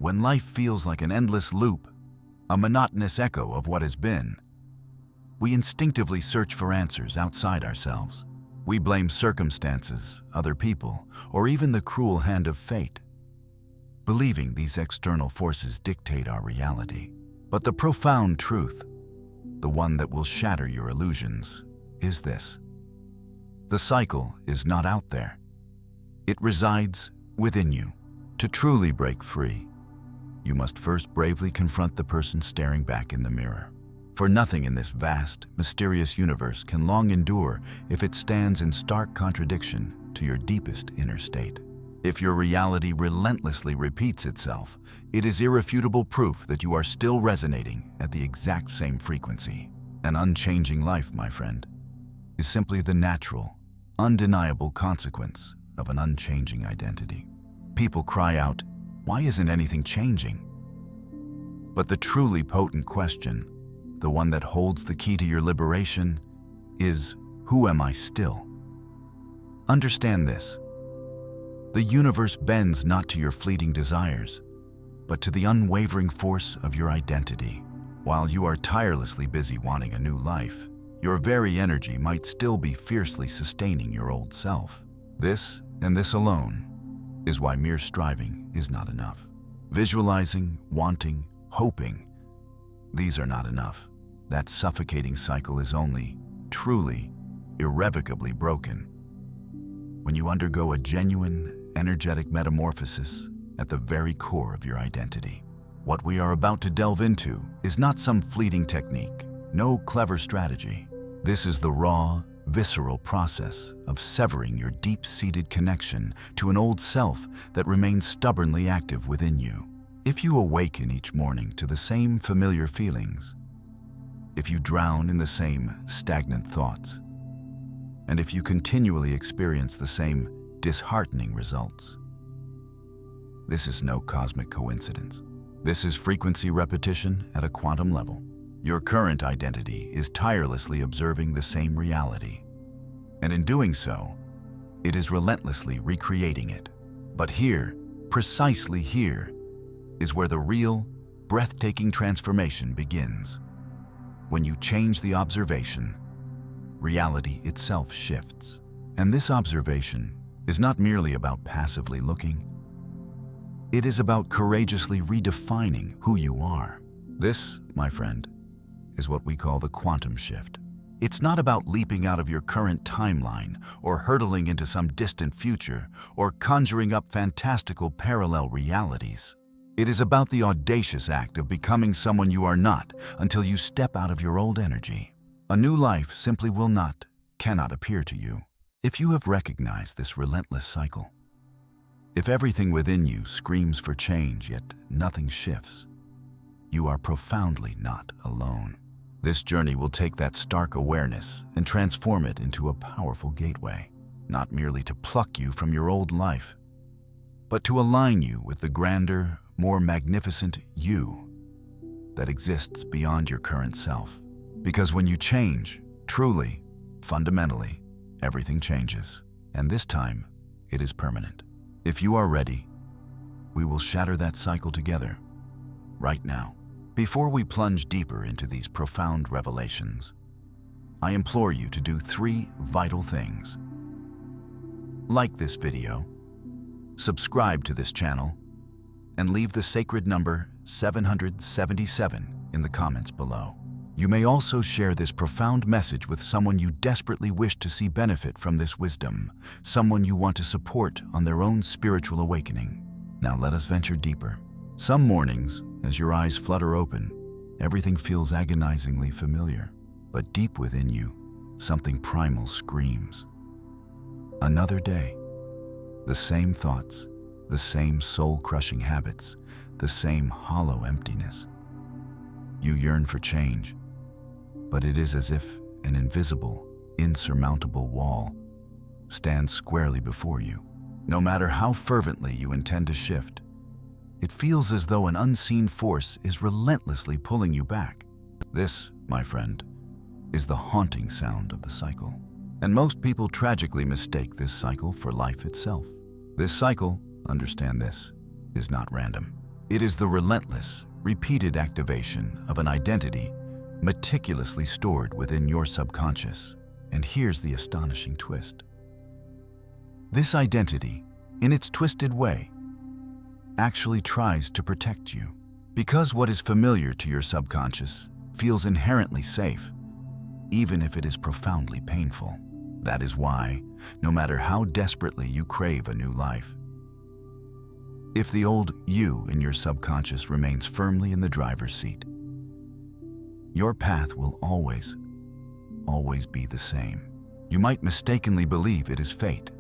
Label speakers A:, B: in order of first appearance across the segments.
A: When life feels like an endless loop, a monotonous echo of what has been, we instinctively search for answers outside ourselves. We blame circumstances, other people, or even the cruel hand of fate, believing these external forces dictate our reality. But the profound truth, the one that will shatter your illusions, is this: the cycle is not out there. It resides within you. To truly break free, you must first bravely confront the person staring back in the mirror. For nothing in this vast, mysterious universe can long endure if it stands in stark contradiction to your deepest inner state. If your reality relentlessly repeats itself, it is irrefutable proof that you are still resonating at the exact same frequency. An unchanging life, my friend, is simply the natural, undeniable consequence of an unchanging identity. People cry out, "Why isn't anything changing?" But the truly potent question, the one that holds the key to your liberation, is, who am I still? Understand this. The universe bends not to your fleeting desires, but to the unwavering force of your identity. While you are tirelessly busy wanting a new life, your very energy might still be fiercely sustaining your old self. This, and this alone, is why mere striving is not enough. Visualizing, wanting, hoping, these are not enough. That suffocating cycle is only, truly, irrevocably broken when you undergo a genuine, energetic metamorphosis at the very core of your identity. What we are about to delve into is not some fleeting technique, no clever strategy. This is the raw, visceral process of severing your deep-seated connection to an old self that remains stubbornly active within you. If you awaken each morning to the same familiar feelings, if you drown in the same stagnant thoughts, and if you continually experience the same disheartening results, this is no cosmic coincidence. This is frequency repetition at a quantum level. Your current identity is tirelessly observing the same reality, and in doing so, it is relentlessly recreating it. But here, precisely here, is where the real, breathtaking transformation begins. When you change the observation, reality itself shifts. And this observation is not merely about passively looking. It is about courageously redefining who you are. This, my friend, is what we call the quantum shift. It's not about leaping out of your current timeline or hurtling into some distant future or conjuring up fantastical parallel realities. It is about the audacious act of becoming someone you are not until you step out of your old energy. A new life simply cannot appear to you. If you have recognized this relentless cycle, if everything within you screams for change yet nothing shifts, you are profoundly not alone. This journey will take that stark awareness and transform it into a powerful gateway, not merely to pluck you from your old life, but to align you with the grander, more magnificent you that exists beyond your current self. Because when you change, truly, fundamentally, everything changes, and this time, it is permanent. If you are ready, we will shatter that cycle together, right now. Before we plunge deeper into these profound revelations, I implore you to do 3 vital things. Like this video, subscribe to this channel, and leave the sacred number 777 in the comments below. You may also share this profound message with someone you desperately wish to see benefit from this wisdom, someone you want to support on their own spiritual awakening. Now let us venture deeper. Some mornings, as your eyes flutter open, everything feels agonizingly familiar. But deep within you, something primal screams. Another day. The same thoughts, the same soul-crushing habits, the same hollow emptiness. You yearn for change, but it is as if an invisible, insurmountable wall stands squarely before you. No matter how fervently you intend to shift, it feels as though an unseen force is relentlessly pulling you back. This, my friend, is the haunting sound of the cycle. And most people tragically mistake this cycle for life itself. This cycle, understand this, is not random. It is the relentless, repeated activation of an identity meticulously stored within your subconscious. And here's the astonishing twist. This identity, in its twisted way, actually tries to protect you. Because what is familiar to your subconscious feels inherently safe, even if it is profoundly painful. That is why, no matter how desperately you crave a new life, if the old you in your subconscious remains firmly in the driver's seat, your path will always be the same. You might mistakenly believe it is fate,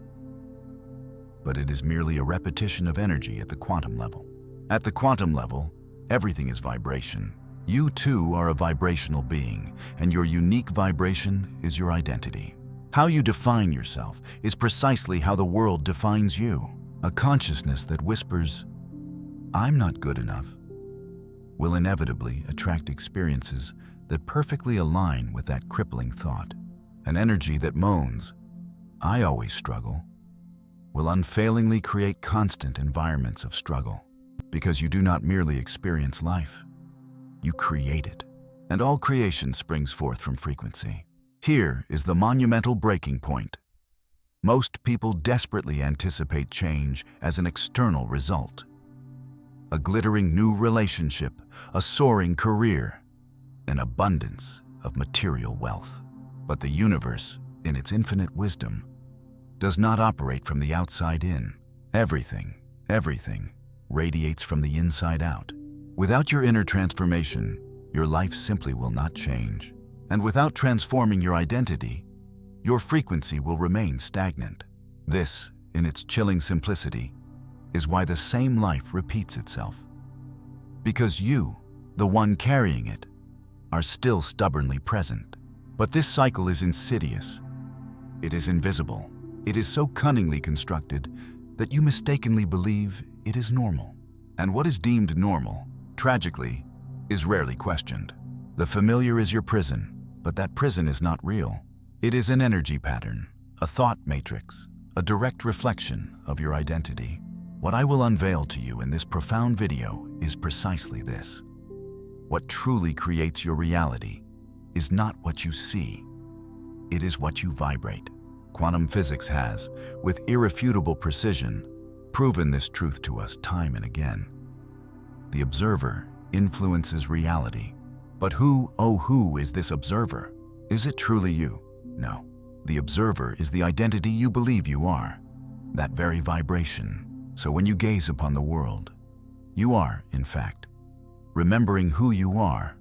A: but it is merely a repetition of energy at the quantum level. At the quantum level, everything is vibration. You too are a vibrational being, and your unique vibration is your identity. How you define yourself is precisely how the world defines you. A consciousness that whispers, "I'm not good enough," will inevitably attract experiences that perfectly align with that crippling thought. An energy that moans, "I always struggle," will unfailingly create constant environments of struggle. Because you do not merely experience life, you create it. And all creation springs forth from frequency. Here is the monumental breaking point. Most people desperately anticipate change as an external result. A glittering new relationship, a soaring career, an abundance of material wealth. But the universe, in its infinite wisdom, does not operate from the outside in. Everything radiates from the inside out. Without your inner transformation, your life simply will not change. And without transforming your identity, your frequency will remain stagnant. This, in its chilling simplicity, is why the same life repeats itself. Because you, the one carrying it, are still stubbornly present. But this cycle is insidious. It is invisible. It is so cunningly constructed that you mistakenly believe it is normal. And what is deemed normal, tragically, is rarely questioned. The familiar is your prison, but that prison is not real. It is an energy pattern, a thought matrix, a direct reflection of your identity. What I will unveil to you in this profound video is precisely this. What truly creates your reality is not what you see. It is what you vibrate. Quantum physics has, with irrefutable precision, proven this truth to us time and again. The observer influences reality. But who is this observer? Is it truly you? No. The observer is the identity you believe you are, that very vibration. So when you gaze upon the world, you are, in fact, remembering who you are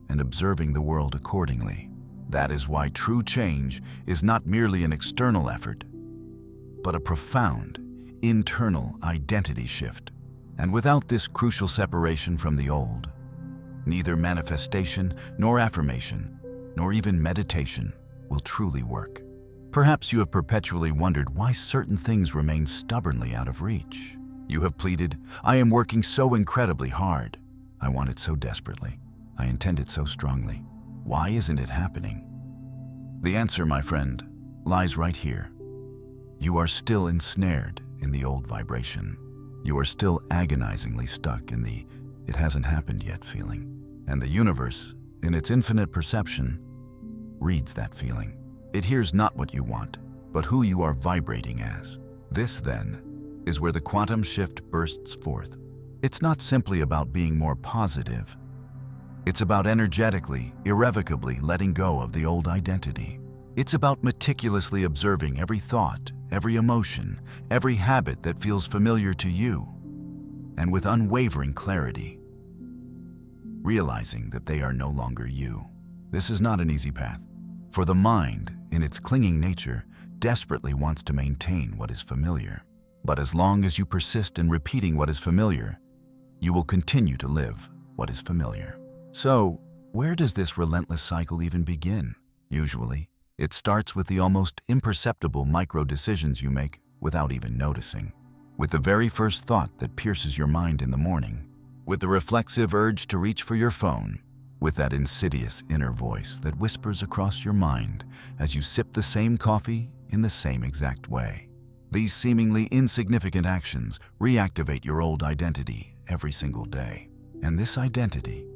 A: and observing the world accordingly. That is why true change is not merely an external effort, but a profound, internal identity shift. And without this crucial separation from the old, neither manifestation nor affirmation, nor even meditation will truly work. Perhaps you have perpetually wondered why certain things remain stubbornly out of reach. You have pleaded, "I am working so incredibly hard. I want it so desperately. I intend it so strongly. Why isn't it happening?" The answer, my friend, lies right here. You are still ensnared in the old vibration. You are still agonizingly stuck in the "it hasn't happened yet" feeling. And the universe, in its infinite perception, reads that feeling. It hears not what you want, but who you are vibrating as. This, then, is where the quantum shift bursts forth. It's not simply about being more positive. It's about energetically, irrevocably letting go of the old identity. It's about meticulously observing every thought, every emotion, every habit that feels familiar to you, and with unwavering clarity, realizing that they are no longer you. This is not an easy path, for the mind, in its clinging nature, desperately wants to maintain what is familiar. But as long as you persist in repeating what is familiar, you will continue to live what is familiar. So, where does this relentless cycle even begin? Usually, it starts with the almost imperceptible micro-decisions you make without even noticing. With the very first thought that pierces your mind in the morning, with the reflexive urge to reach for your phone, with that insidious inner voice that whispers across your mind as you sip the same coffee in the same exact way. These seemingly insignificant actions reactivate your old identity every single day. And this identity,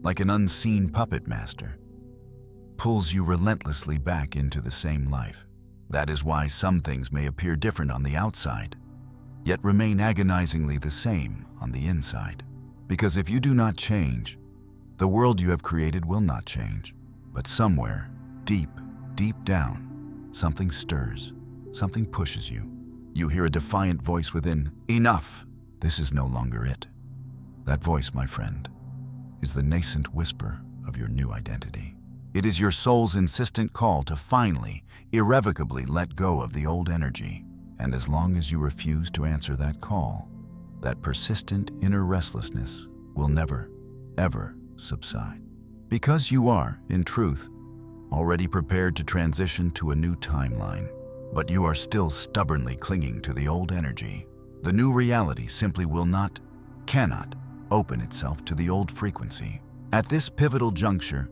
A: like an unseen puppet master, pulls you relentlessly back into the same life. That is why some things may appear different on the outside, yet remain agonizingly the same on the inside. Because if you do not change, the world you have created will not change. But somewhere, deep, deep down, something stirs, something pushes you. You hear a defiant voice within, "Enough! This is no longer it." That voice, my friend, is the nascent whisper of your new identity. It is your soul's insistent call to finally, irrevocably let go of the old energy. And as long as you refuse to answer that call, that persistent inner restlessness will never, ever subside. Because you are, in truth, already prepared to transition to a new timeline, but you are still stubbornly clinging to the old energy. The new reality simply will not, cannot, open itself to the old frequency. At this pivotal juncture,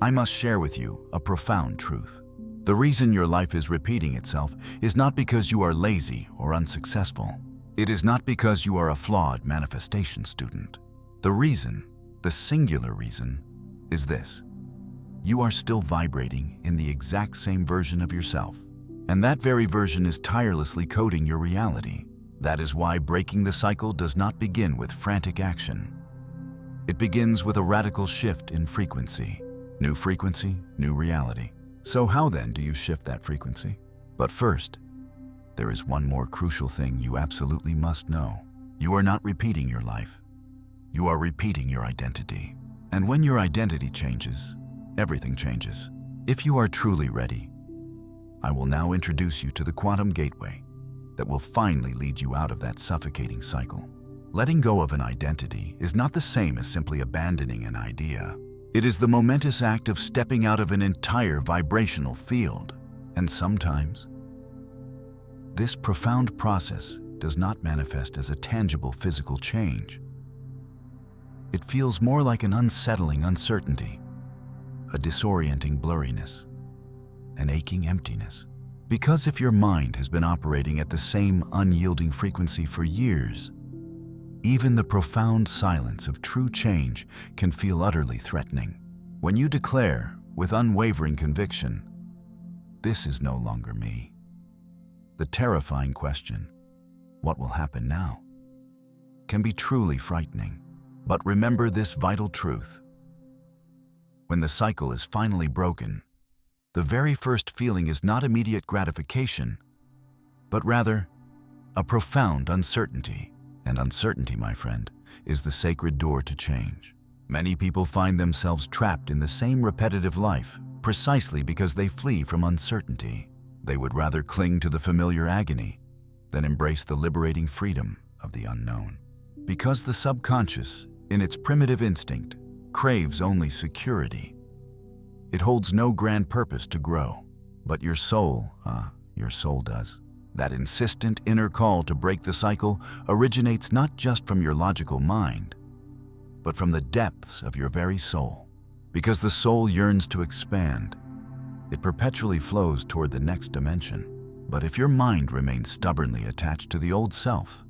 A: I must share with you a profound truth. The reason your life is repeating itself is not because you are lazy or unsuccessful. It is not because you are a flawed manifestation student. The reason, the singular reason, is this. You are still vibrating in the exact same version of yourself, and that very version is tirelessly coding your reality. That is why breaking the cycle does not begin with frantic action. It begins with a radical shift in frequency. New frequency, new reality. So how then do you shift that frequency? But first, there is one more crucial thing you absolutely must know. You are not repeating your life. You are repeating your identity. And when your identity changes, everything changes. If you are truly ready, I will now introduce you to the quantum gateway that will finally lead you out of that suffocating cycle. Letting go of an identity is not the same as simply abandoning an idea. It is the momentous act of stepping out of an entire vibrational field. And sometimes, this profound process does not manifest as a tangible physical change. It feels more like an unsettling uncertainty, a disorienting blurriness, an aching emptiness. Because if your mind has been operating at the same unyielding frequency for years, even the profound silence of true change can feel utterly threatening. When you declare, with unwavering conviction, "This is no longer me," the terrifying question, "What will happen now?" can be truly frightening. But remember this vital truth. When the cycle is finally broken, the very first feeling is not immediate gratification, but rather a profound uncertainty. And uncertainty, my friend, is the sacred door to change. Many people find themselves trapped in the same repetitive life precisely because they flee from uncertainty. They would rather cling to the familiar agony than embrace the liberating freedom of the unknown. Because the subconscious, in its primitive instinct, craves only security. It holds no grand purpose to grow, but your soul does. That insistent inner call to break the cycle originates not just from your logical mind, but from the depths of your very soul. Because the soul yearns to expand, it perpetually flows toward the next dimension. But if your mind remains stubbornly attached to the old self,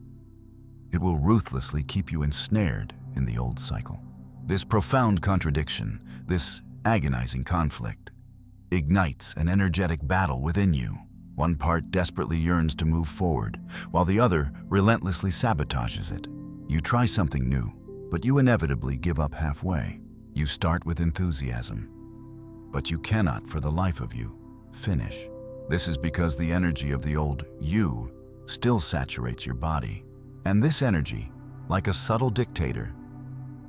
A: it will ruthlessly keep you ensnared in the old cycle. This profound contradiction, this agonizing conflict, ignites an energetic battle within you. One part desperately yearns to move forward, while the other relentlessly sabotages it. You try something new, but you inevitably give up halfway. You start with enthusiasm, but you cannot, for the life of you, finish. This is because the energy of the old you still saturates your body. And this energy, like a subtle dictator,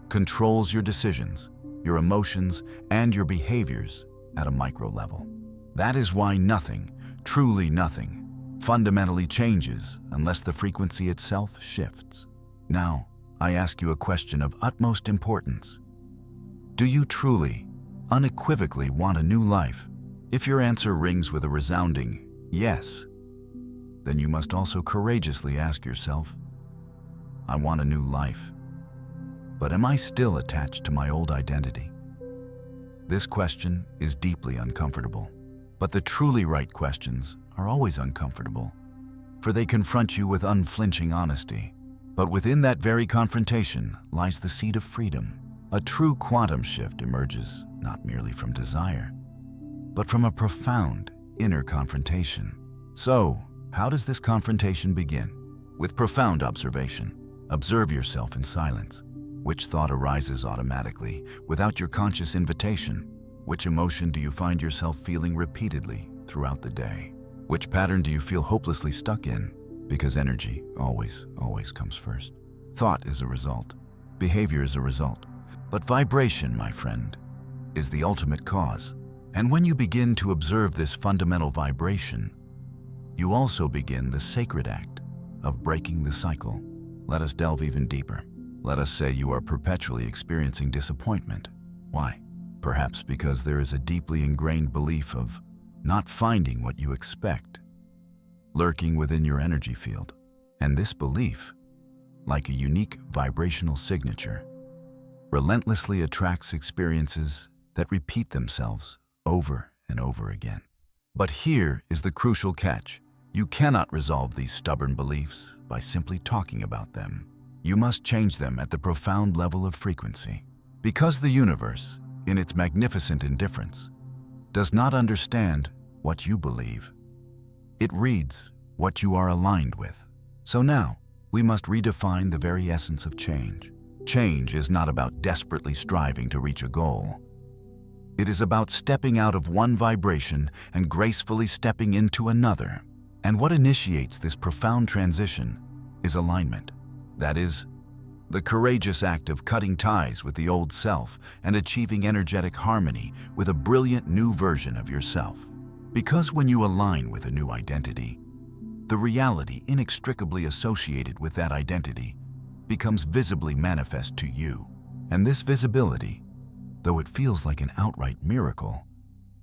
A: controls your decisions, your emotions, and your behaviors at a micro level. That is why nothing, truly nothing, fundamentally changes unless the frequency itself shifts. Now, I ask you a question of utmost importance. Do you truly, unequivocally want a new life? If your answer rings with a resounding yes, then you must also courageously ask yourself, I want a new life, but am I still attached to my old identity? This question is deeply uncomfortable, but the truly right questions are always uncomfortable, for they confront you with unflinching honesty. But within that very confrontation lies the seed of freedom. A true quantum shift emerges not merely from desire, but from a profound inner confrontation. So, how does this confrontation begin? With profound observation. Observe yourself in silence. Which thought arises automatically, without your conscious invitation? Which emotion do you find yourself feeling repeatedly throughout the day? Which pattern do you feel hopelessly stuck in? Because energy always comes first. Thought is a result. Behavior is a result. But vibration, my friend, is the ultimate cause. And when you begin to observe this fundamental vibration, you also begin the sacred act of breaking the cycle. Let us delve even deeper. Let us say you are perpetually experiencing disappointment. Why? Perhaps because there is a deeply ingrained belief of not finding what you expect lurking within your energy field. And this belief, like a unique vibrational signature, relentlessly attracts experiences that repeat themselves over and over again. But here is the crucial catch. You cannot resolve these stubborn beliefs by simply talking about them. You must change them at the profound level of frequency. Because the universe, in its magnificent indifference, does not understand what you believe. It reads what you are aligned with. So now, we must redefine the very essence of change. Change is not about desperately striving to reach a goal. It is about stepping out of one vibration and gracefully stepping into another. And what initiates this profound transition is alignment. That is, the courageous act of cutting ties with the old self and achieving energetic harmony with a brilliant new version of yourself. Because when you align with a new identity, the reality inextricably associated with that identity becomes visibly manifest to you. And this visibility, though it feels like an outright miracle,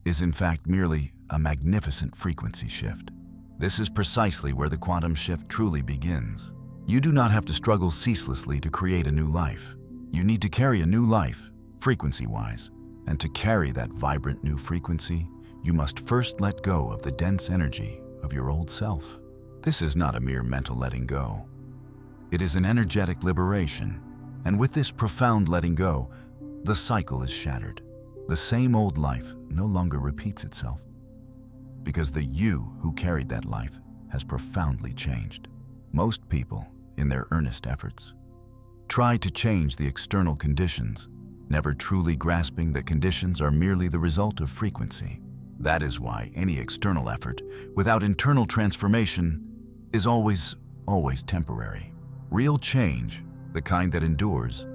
A: is in fact merely a magnificent frequency shift. This is precisely where the quantum shift truly begins. You do not have to struggle ceaselessly to create a new life. You need to carry a new life, frequency-wise. And to carry that vibrant new frequency, you must first let go of the dense energy of your old self. This is not a mere mental letting go. It is an energetic liberation. And with this profound letting go, the cycle is shattered. The same old life no longer repeats itself, because the you who carried that life has profoundly changed. Most people, in their earnest efforts, try to change the external conditions, never truly grasping that conditions are merely the result of frequency. That is why any external effort without internal transformation is always temporary. Real change, the kind that endures,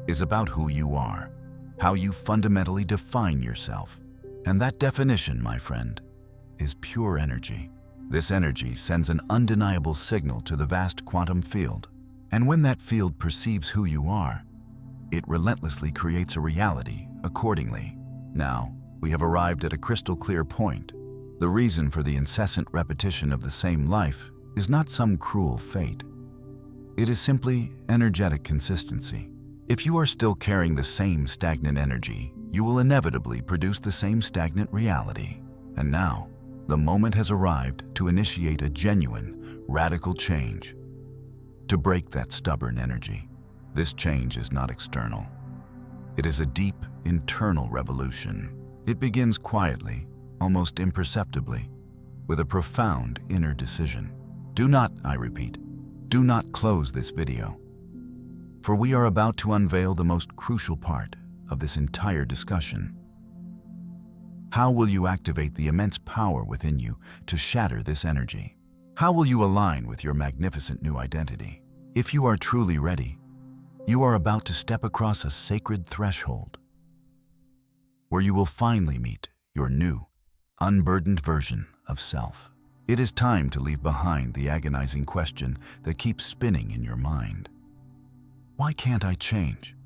A: is about who you are, how you fundamentally define yourself. And that definition, my friend, is pure energy. This energy sends an undeniable signal to the vast quantum field. And when that field perceives who you are, it relentlessly creates a reality accordingly. Now, we have arrived at a crystal clear point. The reason for the incessant repetition of the same life is not some cruel fate. It is simply energetic consistency. If you are still carrying the same stagnant energy, you will inevitably produce the same stagnant reality. And now, the moment has arrived to initiate a genuine, radical change, to break that stubborn energy. This change is not external. It is a deep, internal revolution. It begins quietly, almost imperceptibly, with a profound inner decision. Do not, I repeat, do not close this video, for we are about to unveil the most crucial part of this entire discussion. How will you activate the immense power within you to shatter this energy? How will you align with your magnificent new identity? If you are truly ready, you are about to step across a sacred threshold where you will finally meet your new, unburdened version of self. It is time to leave behind the agonizing question that keeps spinning in your mind. Why can't I change?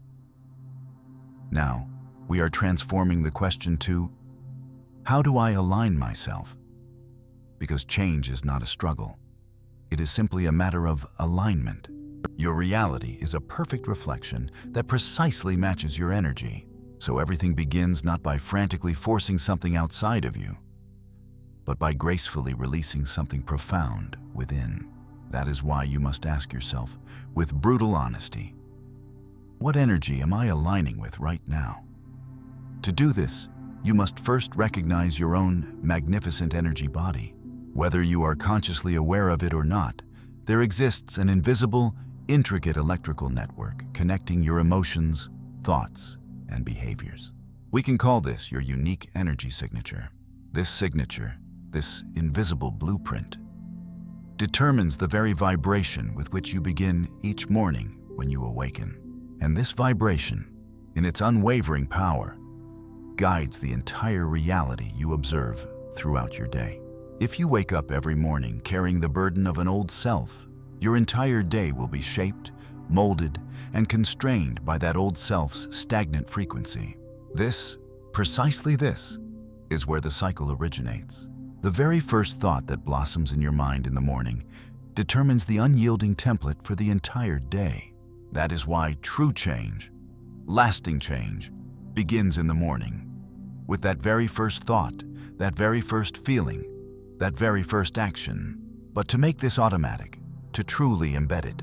A: Now, we are transforming the question to, how do I align myself? Because change is not a struggle. It is simply a matter of alignment. Your reality is a perfect reflection that precisely matches your energy. So everything begins not by frantically forcing something outside of you, but by gracefully releasing something profound within. That is why you must ask yourself, with brutal honesty, what energy am I aligning with right now? To do this, you must first recognize your own magnificent energy body. Whether you are consciously aware of it or not, there exists an invisible, intricate electrical network connecting your emotions, thoughts, and behaviors. We can call this your unique energy signature. This signature, this invisible blueprint, determines the very vibration with which you begin each morning when you awaken. And this vibration, in its unwavering power, guides the entire reality you observe throughout your day. If you wake up every morning carrying the burden of an old self, your entire day will be shaped, molded, and constrained by that old self's stagnant frequency. Precisely this, is where the cycle originates. The very first thought that blossoms in your mind in the morning determines the unyielding template for the entire day. That is why true change, lasting change, begins in the morning, with that very first thought, that very first feeling, that very first action. But to make this automatic, to truly embed it,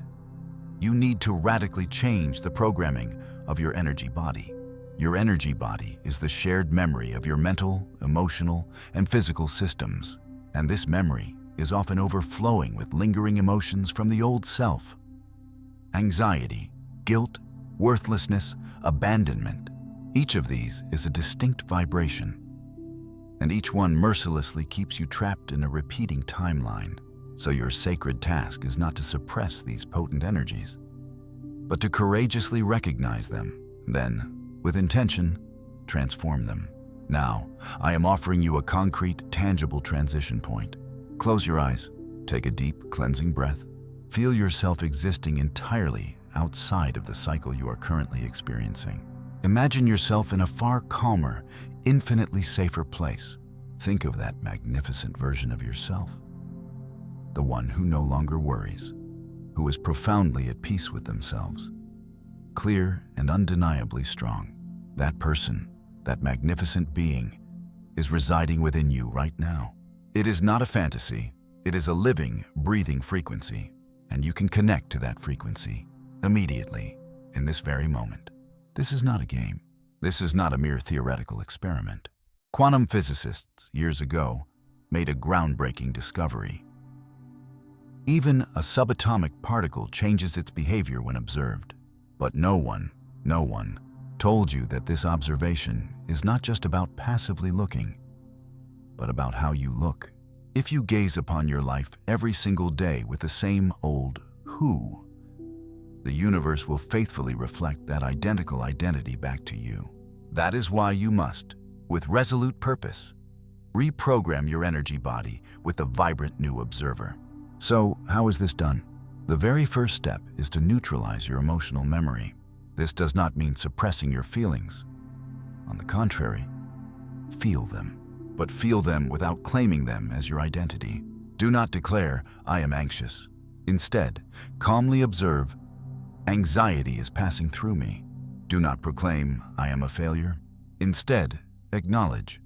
A: you need to radically change the programming of your energy body. Your energy body is the shared memory of your mental, emotional, and physical systems, and this memory is often overflowing with lingering emotions from the old self. Anxiety, guilt, worthlessness, abandonment. Each of these is a distinct vibration, and each one mercilessly keeps you trapped in a repeating timeline. So your sacred task is not to suppress these potent energies, but to courageously recognize them, then, with intention, transform them. Now, I am offering you a concrete, tangible transition point. Close your eyes, take a deep, cleansing breath. Feel yourself existing entirely outside of the cycle you are currently experiencing. Imagine yourself in a far calmer, infinitely safer place. Think of that magnificent version of yourself, the one who no longer worries, who is profoundly at peace with themselves, clear and undeniably strong. That person, that magnificent being, is residing within you right now. It is not a fantasy, it is a living, breathing frequency, and you can connect to that frequency immediately, in this very moment. This is not a game. This is not a mere theoretical experiment. Quantum physicists, years ago, made a groundbreaking discovery. Even a subatomic particle changes its behavior when observed. But no one told you that this observation is not just about passively looking, but about how you look. If you gaze upon your life every single day with the same old who, the universe will faithfully reflect that identical identity back to you. That is why you must, with resolute purpose, reprogram your energy body with the vibrant new observer. So, how is this done? The very first step is to neutralize your emotional memory. This does not mean suppressing your feelings. On the contrary, feel them, but feel them without claiming them as your identity. Do not declare, "I am anxious." Instead, calmly observe, "Anxiety is passing through me." Do not proclaim, "I am a failure." Instead, acknowledge,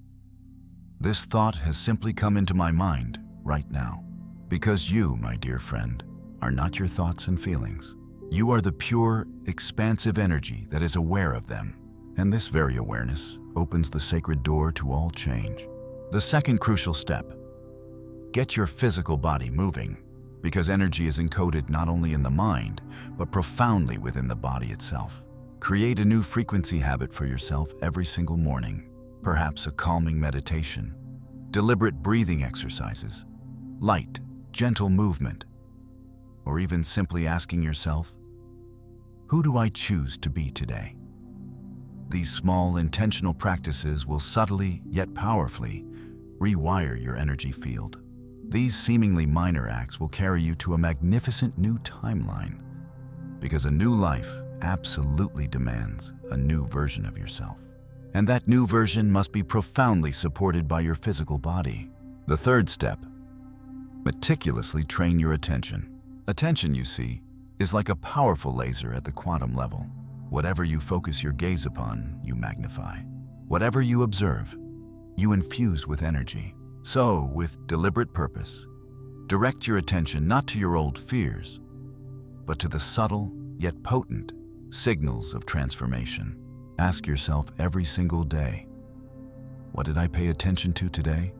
A: "This thought has simply come into my mind right now." Because you, my dear friend, are not your thoughts and feelings. You are the pure, expansive energy that is aware of them. And this very awareness opens the sacred door to all change. The second crucial step: get your physical body moving, because energy is encoded not only in the mind, but profoundly within the body itself. Create a new frequency habit for yourself every single morning, perhaps a calming meditation, deliberate breathing exercises, light, gentle movement, or even simply asking yourself, "Who do I choose to be today?" These small, intentional practices will subtly, yet powerfully, rewire your energy field. These seemingly minor acts will carry you to a magnificent new timeline, because a new life absolutely demands a new version of yourself. And that new version must be profoundly supported by your physical body. The third step: meticulously train your attention. Attention, you see, is like a powerful laser at the quantum level. Whatever you focus your gaze upon, you magnify. Whatever you observe, you infuse with energy. So, with deliberate purpose, Direct your attention not to your old fears, but to the subtle yet potent signals of transformation. Ask yourself every single day, what did I pay attention to today?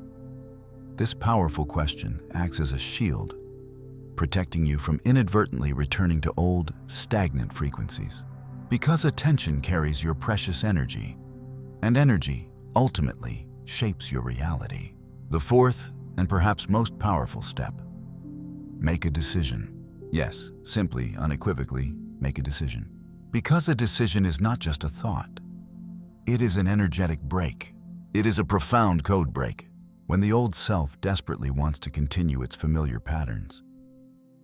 A: This powerful question acts as a shield, protecting you from inadvertently returning to old, stagnant frequencies. Because attention carries your precious energy, and energy ultimately shapes your reality. The fourth and perhaps most powerful step: make a decision. Yes, simply, unequivocally, make a decision. Because a decision is not just a thought. It is an energetic break. It is a profound code break when the old self desperately wants to continue its familiar patterns.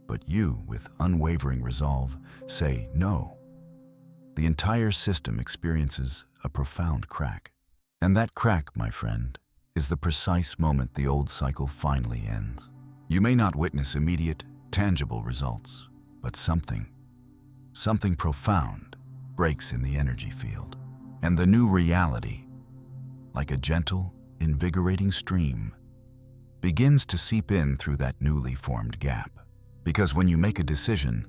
A: But you, with unwavering resolve, say no. The entire system experiences a profound crack. And that crack, my friend, is the precise moment the old cycle finally ends. You may not witness immediate, tangible results, but something profound breaks in the energy field. And the new reality, like a gentle, invigorating stream, begins to seep in through that newly formed gap. Because when you make a decision,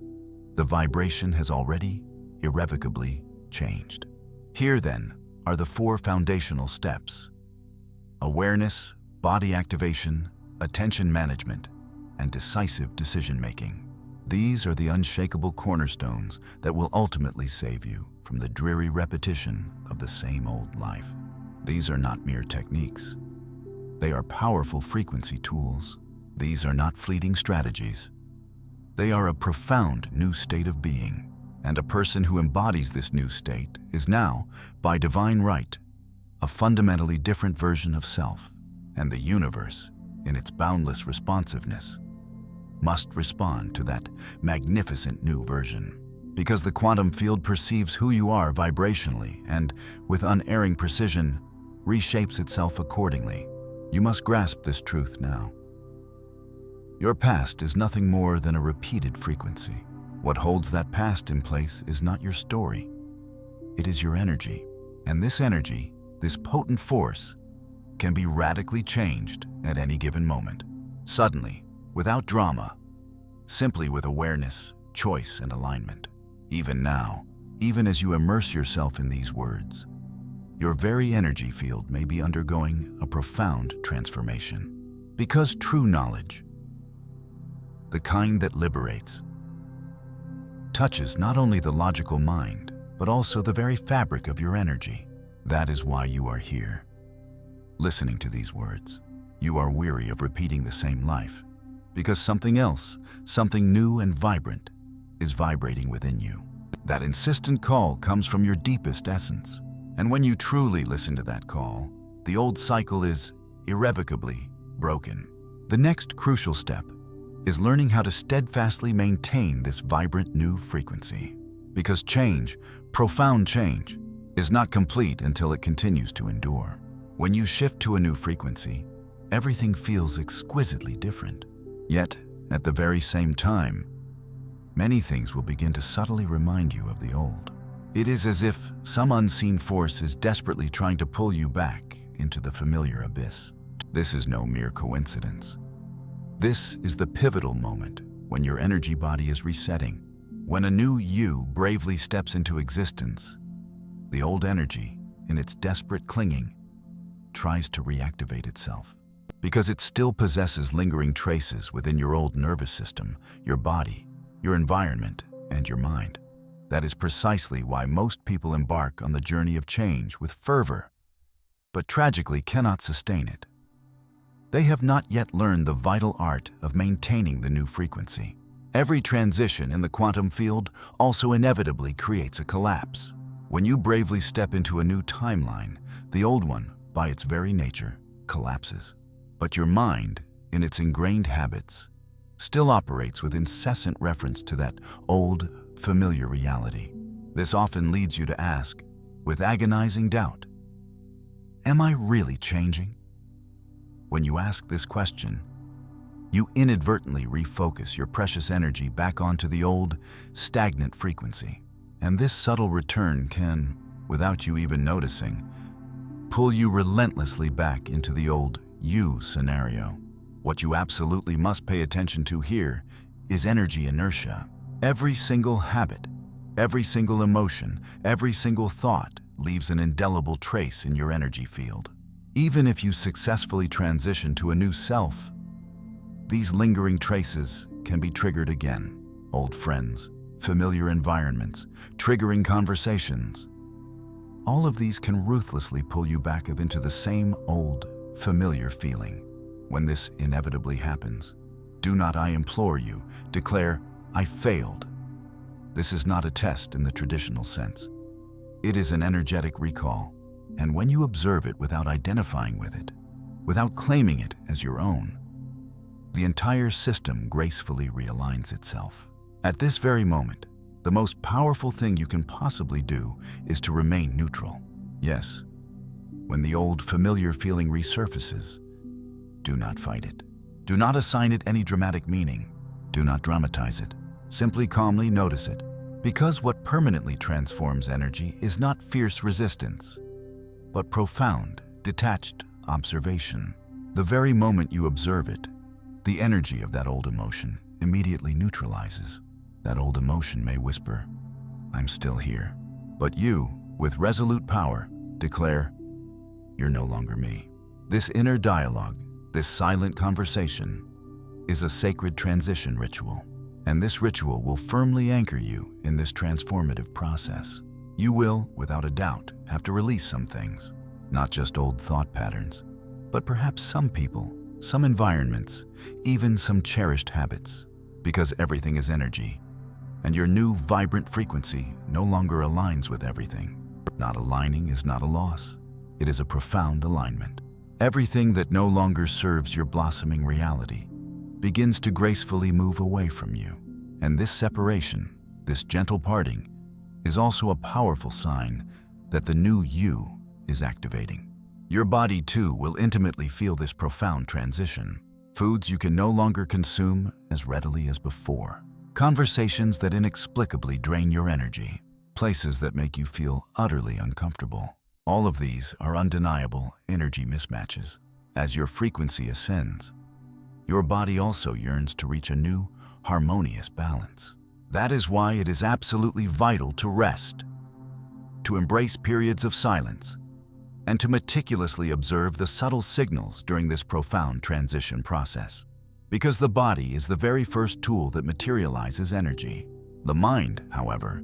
A: the vibration has already irrevocably changed. Here, then, are the 4 foundational steps: awareness, body activation, attention management, and decisive decision-making. These are the unshakable cornerstones that will ultimately save you from the dreary repetition of the same old life. These are not mere techniques. They are powerful frequency tools. These are not fleeting strategies. They are a profound new state of being, and a person who embodies this new state is now, by divine right, a fundamentally different version of self, and the universe, in its boundless responsiveness, must respond to that magnificent new version. Because the quantum field perceives who you are vibrationally and, with unerring precision, reshapes itself accordingly. You must grasp this truth now. Your past is nothing more than a repeated frequency. What holds that past in place is not your story. It is your energy. And this energy, this potent force, can be radically changed at any given moment. Suddenly, without drama, simply with awareness, choice, and alignment. Even now, even as you immerse yourself in these words, your very energy field may be undergoing a profound transformation. Because true knowledge, the kind that liberates, touches not only the logical mind, but also the very fabric of your energy. That is why you are here. Listening to these words, you are weary of repeating the same life, because something else, something new and vibrant, is vibrating within you. That insistent call comes from your deepest essence. And when you truly listen to that call, the old cycle is irrevocably broken. The next crucial step is learning how to steadfastly maintain this vibrant new frequency. Because change, profound change, is not complete until it continues to endure. When you shift to a new frequency, everything feels exquisitely different. Yet, at the very same time, many things will begin to subtly remind you of the old. It is as if some unseen force is desperately trying to pull you back into the familiar abyss. This is no mere coincidence. This is the pivotal moment when your energy body is resetting. When a new you bravely steps into existence, the old energy, in its desperate clinging, tries to reactivate itself. Because it still possesses lingering traces within your old nervous system, your body, your environment, and your mind. That is precisely why most people embark on the journey of change with fervor, but tragically cannot sustain it. They have not yet learned the vital art of maintaining the new frequency. Every transition in the quantum field also inevitably creates a collapse. When you bravely step into a new timeline, the old one, by its very nature, collapses. But your mind, in its ingrained habits, still operates with incessant reference to that old, familiar reality. This often leads you to ask, with agonizing doubt, am I really changing? When you ask this question, you inadvertently refocus your precious energy back onto the old, stagnant frequency. And this subtle return can, without you even noticing, pull you relentlessly back into the old you scenario. What you absolutely must pay attention to here is energy inertia. Every single habit, every single emotion, every single thought leaves an indelible trace in your energy field. Even if you successfully transition to a new self, these lingering traces can be triggered again. Old friends, familiar environments, triggering conversations. All of these can ruthlessly pull you back into the same old, familiar feeling. When this inevitably happens, do not, I implore you, declare, I failed. This is not a test in the traditional sense. It is an energetic recall, and when you observe it without identifying with it, without claiming it as your own, the entire system gracefully realigns itself. At this very moment, the most powerful thing you can possibly do is to remain neutral. Yes, when the old familiar feeling resurfaces, do not fight it. Do not assign it any dramatic meaning. Do not dramatize it. Simply calmly notice it. Because what permanently transforms energy is not fierce resistance, but profound, detached observation. The very moment you observe it, the energy of that old emotion immediately neutralizes. That old emotion may whisper, I'm still here. But you, with resolute power, declare, you're no longer me. This inner dialogue, this silent conversation, is a sacred transition ritual. And this ritual will firmly anchor you in this transformative process. You will, without a doubt, have to release some things, not just old thought patterns, but perhaps some people, some environments, even some cherished habits, because everything is energy, and your new vibrant frequency no longer aligns with everything. Not aligning is not a loss. It is a profound alignment. Everything that no longer serves your blossoming reality begins to gracefully move away from you. And this separation, this gentle parting, is also a powerful sign that the new you is activating. Your body too will intimately feel this profound transition. Foods you can no longer consume as readily as before. Conversations that inexplicably drain your energy. Places that make you feel utterly uncomfortable. All of these are undeniable energy mismatches. As your frequency ascends, your body also yearns to reach a new, harmonious balance. That is why it is absolutely vital to rest, to embrace periods of silence, and to meticulously observe the subtle signals during this profound transition process. Because the body is the very first tool that materializes energy. The mind, however,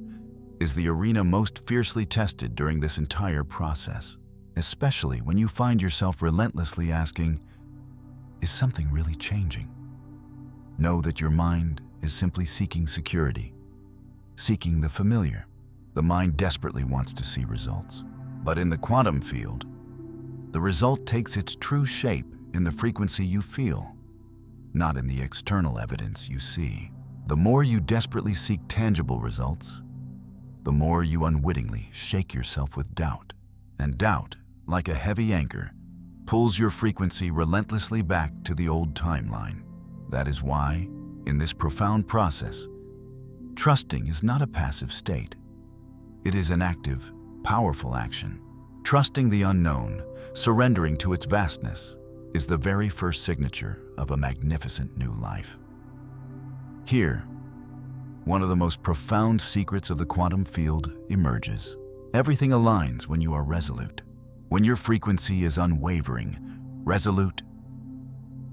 A: is the arena most fiercely tested during this entire process, especially when you find yourself relentlessly asking, is something really changing? Know that your mind is simply seeking security, seeking the familiar. The mind desperately wants to see results. But in the quantum field, the result takes its true shape in the frequency you feel, not in the external evidence you see. The more you desperately seek tangible results, the more you unwittingly shake yourself with doubt. And doubt, like a heavy anchor, pulls your frequency relentlessly back to the old timeline. That is why, in this profound process, trusting is not a passive state. It is an active, powerful action. Trusting the unknown, surrendering to its vastness, is the very first signature of a magnificent new life. Here, one of the most profound secrets of the quantum field emerges. Everything aligns when you are resolute. When your frequency is unwavering, resolute,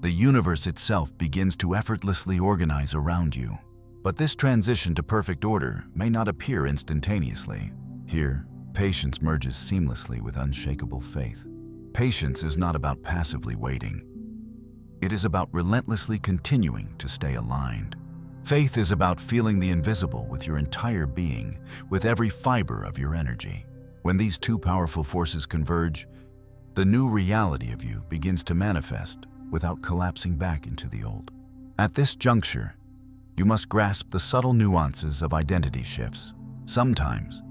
A: the universe itself begins to effortlessly organize around you. But this transition to perfect order may not appear instantaneously. Here, patience merges seamlessly with unshakable faith. Patience is not about passively waiting. It is about relentlessly continuing to stay aligned. Faith is about feeling the invisible with your entire being, with every fiber of your energy. When these two powerful forces converge, the new reality of you begins to manifest without collapsing back into the old. At this juncture, you must grasp the subtle nuances of identity shifts. Sometimes,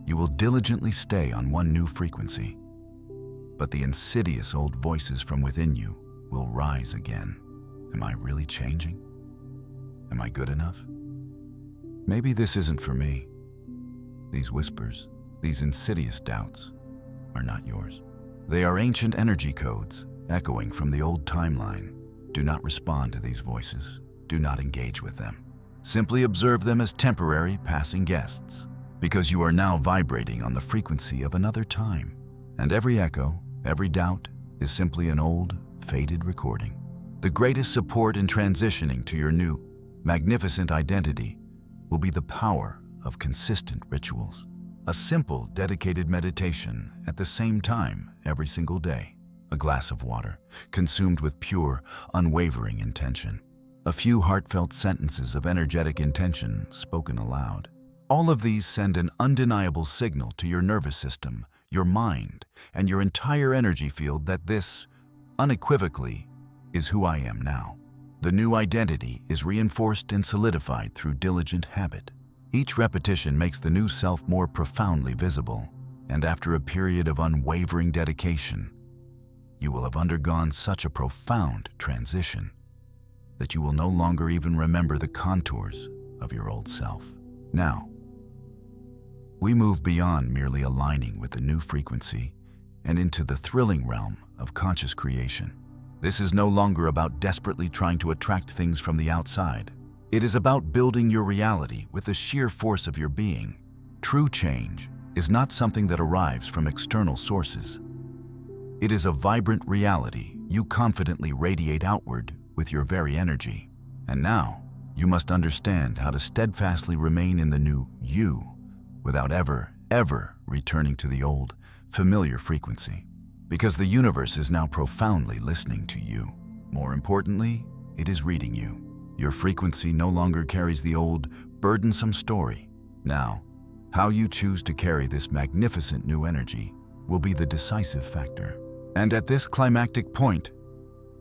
A: you will diligently stay on one new frequency, but the insidious old voices from within you will rise again. Am I really changing? Am I good enough? Maybe this isn't for me. These whispers, these insidious doubts, are not yours. They are ancient energy codes echoing from the old timeline. Do not respond to these voices. Do not engage with them. Simply observe them as temporary, passing guests, because you are now vibrating on the frequency of another time. And every echo, every doubt, is simply an old, faded recording. The greatest support in transitioning to your new, magnificent identity will be the power of consistent rituals. A simple, dedicated meditation at the same time every single day. A glass of water, consumed with pure, unwavering intention. A few heartfelt sentences of energetic intention spoken aloud. All of these send an undeniable signal to your nervous system, your mind, and your entire energy field that this, unequivocally, is who I am now. The new identity is reinforced and solidified through diligent habit. Each repetition makes the new self more profoundly visible, and after a period of unwavering dedication, you will have undergone such a profound transition that you will no longer even remember the contours of your old self. Now, we move beyond merely aligning with the new frequency and into the thrilling realm of conscious creation. This is no longer about desperately trying to attract things from the outside. It is about building your reality with the sheer force of your being. True change is not something that arrives from external sources. It is a vibrant reality you confidently radiate outward with your very energy. And now, you must understand how to steadfastly remain in the new you without ever returning to the old, familiar frequency. Because the universe is now profoundly listening to you. More importantly, it is reading you. Your frequency no longer carries the old, burdensome story. Now, how you choose to carry this magnificent new energy will be the decisive factor. And at this climactic point,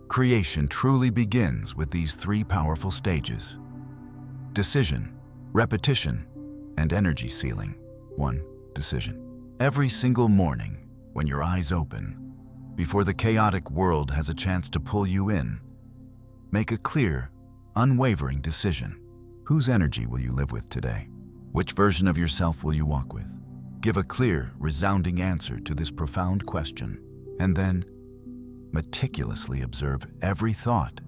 A: creation truly begins with these three powerful stages: decision, repetition, and energy sealing. 1. Decision. Every single morning, when your eyes open, before the chaotic world has a chance to pull you in, make a clear, unwavering decision. Whose energy will you live with today? Which version of yourself will you walk with? Give a clear, resounding answer to this profound question, and then meticulously observe every thought,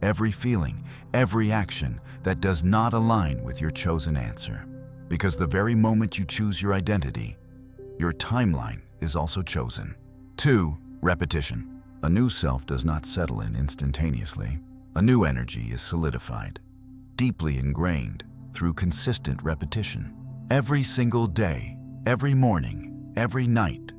A: every feeling, every action that does not align with your chosen answer. Because the very moment you choose your identity, your timeline is also chosen. 2. Repetition. A new self does not settle in instantaneously. A new energy is solidified, deeply ingrained through consistent repetition. Every single day, every morning, every night,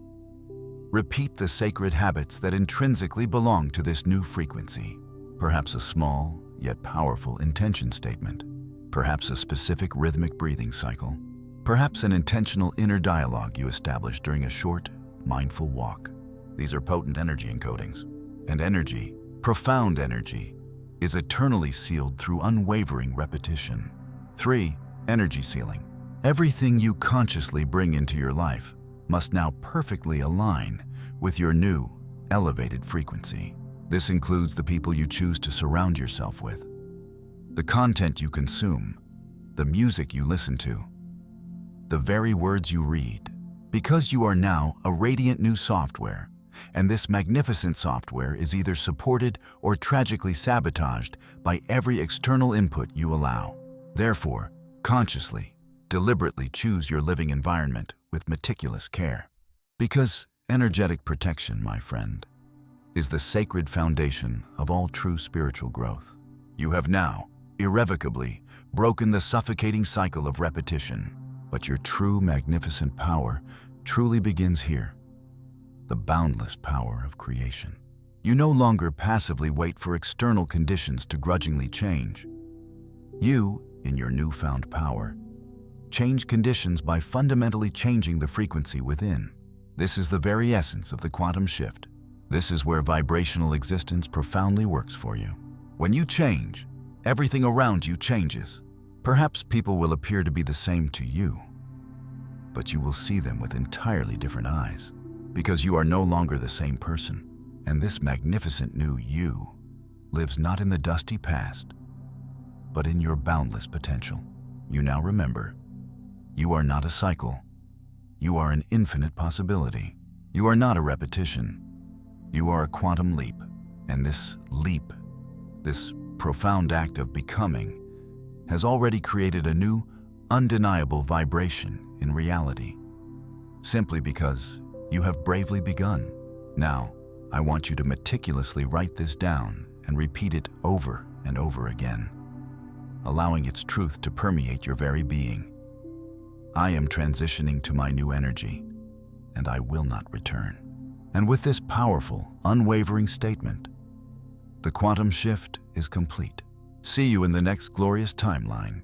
A: repeat the sacred habits that intrinsically belong to this new frequency. Perhaps a small, yet powerful intention statement. Perhaps a specific rhythmic breathing cycle. Perhaps an intentional inner dialogue you establish during a short, mindful walk. These are potent energy encodings. And energy, profound energy, is eternally sealed through unwavering repetition. 3. Energy sealing. Everything you consciously bring into your life must now perfectly align with your new, elevated frequency. This includes the people you choose to surround yourself with, the content you consume, the music you listen to, the very words you read. Because you are now a radiant new software, and this magnificent software is either supported or tragically sabotaged by every external input you allow. Therefore, consciously, deliberately choose your living environment with meticulous care. Because energetic protection, my friend, is the sacred foundation of all true spiritual growth. You have now, irrevocably, broken the suffocating cycle of repetition, but your true magnificent power truly begins here. The boundless power of creation. You no longer passively wait for external conditions to grudgingly change. You, in your newfound power, change conditions by fundamentally changing the frequency within. This is the very essence of the quantum shift. This is where vibrational existence profoundly works for you. When you change, everything around you changes. Perhaps people will appear to be the same to you, but you will see them with entirely different eyes, because you are no longer the same person. And this magnificent new you lives not in the dusty past, but in your boundless potential. You now remember, you are not a cycle. You are an infinite possibility. You are not a repetition. You are a quantum leap, and this leap This profound act of becoming has already created a new, undeniable vibration in reality, simply because you have bravely begun. Now, I want you to meticulously write this down and repeat it over and over again, allowing its truth to permeate your very being. I am transitioning to my new energy, and I will not return. And with this powerful, unwavering statement, the quantum shift is complete. See you in the next glorious timeline.